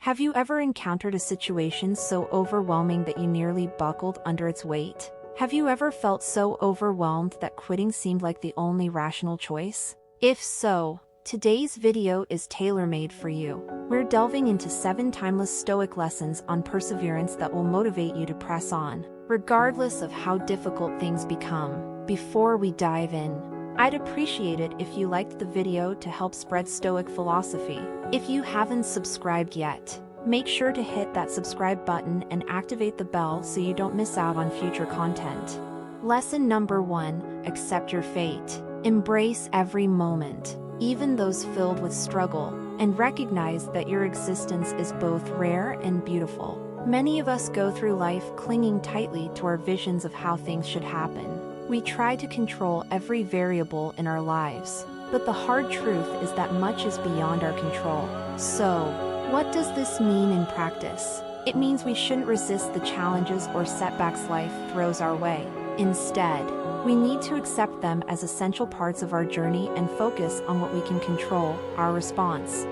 Have you ever encountered a situation so overwhelming that you nearly buckled under its weight? Have you ever felt so overwhelmed that quitting seemed like the only rational choice? If so, today's video is tailor-made for you. We're delving into 7 timeless Stoic lessons on perseverance that will motivate you to press on, regardless of how difficult things become. Before we dive in, I'd appreciate it if you liked the video to help spread Stoic philosophy. If you haven't subscribed yet, make sure to hit that subscribe button and activate the bell so you don't miss out on future content. Lesson number 1, accept your fate. Embrace every moment, even those filled with struggle, and recognize that your existence is both rare and beautiful. Many of us go through life clinging tightly to our visions of how things should happen. We try to control every variable in our lives, but the hard truth is that much is beyond our control. So, what does this mean in practice? It means we shouldn't resist the challenges or setbacks life throws our way. Instead, we need to accept them as essential parts of our journey and focus on what we can control, our response.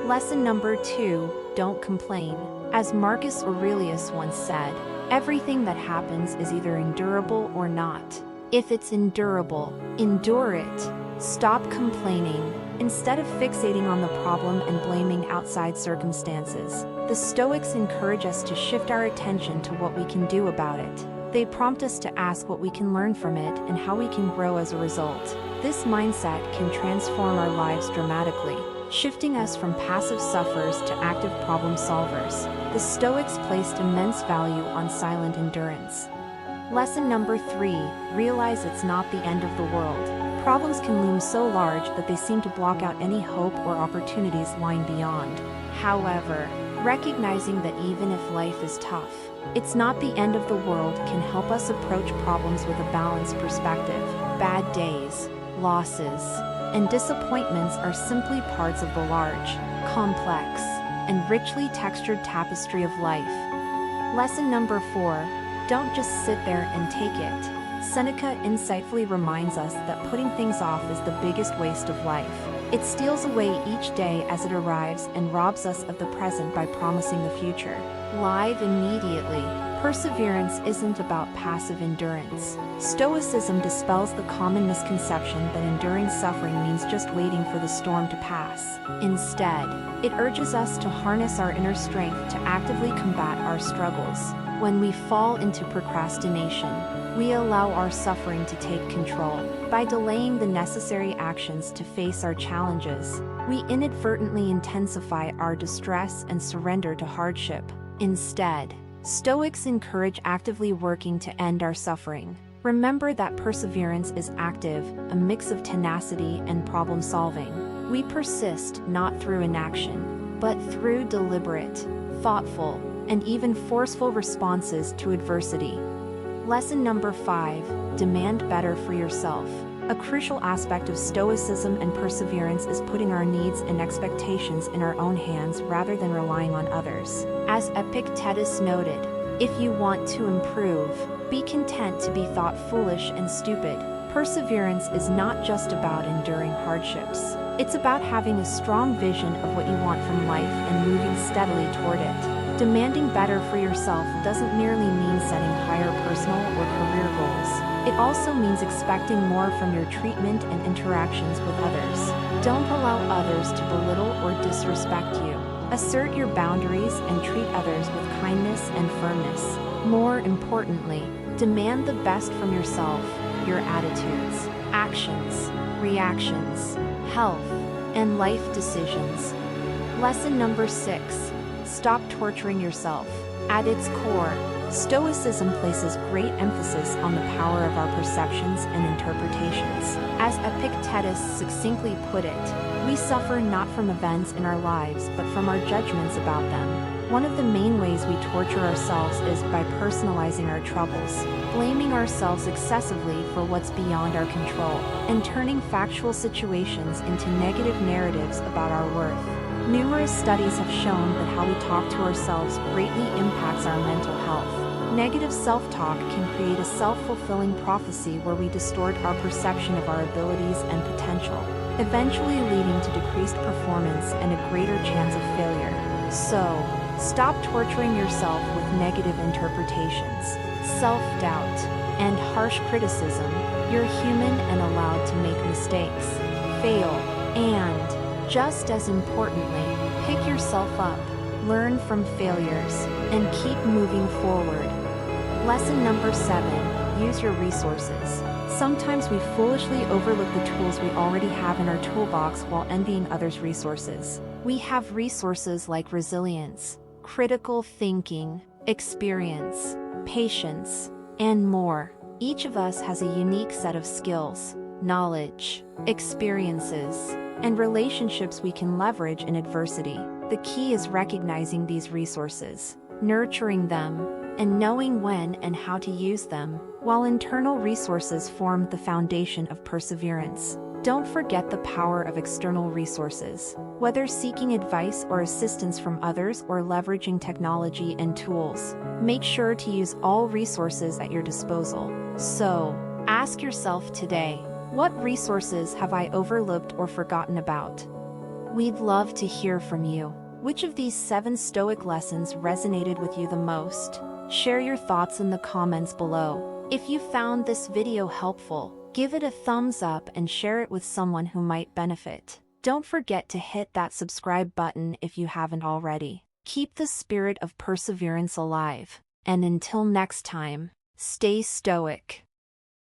Lesson number 2, don't complain. As Marcus Aurelius once said, everything that happens is either endurable or not. If it's endurable, endure it. Stop complaining. Instead of fixating on the problem and blaming outside circumstances, the Stoics encourage us to shift our attention to what we can do about it. They prompt us to ask what we can learn from it and how we can grow as a result. This mindset can transform our lives dramatically, shifting us from passive sufferers to active problem solvers. The Stoics placed immense value on silent endurance. Lesson number 3, realize it's not the end of the world. Problems can loom so large that they seem to block out any hope or opportunities lying beyond. However, recognizing that even if life is tough, it's not the end of the world can help us approach problems with a balanced perspective. Bad days, losses, and disappointments are simply parts of the large, complex, and richly textured tapestry of life. Lesson number 4, don't just sit there and take it. Seneca insightfully reminds us that putting things off is the biggest waste of life. It steals away each day as it arrives and robs us of the present by promising the future. Live immediately. Perseverance isn't about passive endurance. Stoicism dispels the common misconception that enduring suffering means just waiting for the storm to pass. Instead, it urges us to harness our inner strength to actively combat our struggles. When we fall into procrastination, we allow our suffering to take control. By delaying the necessary actions to face our challenges, we inadvertently intensify our distress and surrender to hardship. Instead, Stoics encourage actively working to end our suffering. Remember that perseverance is active, a mix of tenacity and problem solving. We persist not through inaction, but through deliberate, thoughtful, and even forceful responses to adversity. Lesson number 5, demand better for yourself. A crucial aspect of Stoicism and perseverance is putting our needs and expectations in our own hands rather than relying on others. As Epictetus noted, if you want to improve, be content to be thought foolish and stupid. Perseverance is not just about enduring hardships. It's about having a strong vision of what you want from life and moving steadily toward it. Demanding better for yourself doesn't merely mean setting higher personal or career goals. It also means expecting more from your treatment and interactions with others. Don't allow others to belittle or disrespect you. Assert your boundaries and treat others with kindness and firmness. More importantly, demand the best from yourself, your attitudes, actions, reactions, health, and life decisions. Lesson number 6, stop torturing yourself. At its core, Stoicism places great emphasis on the power of our perceptions and interpretations. As Epictetus succinctly put it, we suffer not from events in our lives but from our judgments about them. One of the main ways we torture ourselves is by personalizing our troubles, blaming ourselves excessively for what's beyond our control, and turning factual situations into negative narratives about our worth. Numerous studies have shown that how we talk to ourselves greatly impacts our mental health. Negative self-talk can create a self-fulfilling prophecy where we distort our perception of our abilities and potential, eventually leading to decreased performance and a greater chance of failure. So, stop torturing yourself with negative interpretations, self-doubt, and harsh criticism. You're human and allowed to make mistakes, fail, and, just as importantly, pick yourself up, learn from failures, and keep moving forward. Lesson number 7, use your resources. Sometimes we foolishly overlook the tools we already have in our toolbox while envying others' resources. We have resources like resilience, critical thinking, experience, patience, and more. Each of us has a unique set of skills, knowledge, experiences, and relationships we can leverage in adversity. The key is recognizing these resources, nurturing them, and knowing when and how to use them, while internal resources form the foundation of perseverance. Don't forget the power of external resources. Whether seeking advice or assistance from others or leveraging technology and tools, make sure to use all resources at your disposal. So, ask yourself today, what resources have I overlooked or forgotten about? We'd love to hear from you. Which of these 7 Stoic lessons resonated with you the most? Share your thoughts in the comments below. If you found this video helpful, give it a thumbs up and share it with someone who might benefit. Don't forget to hit that subscribe button if you haven't already. Keep the spirit of perseverance alive. And until next time, stay stoic.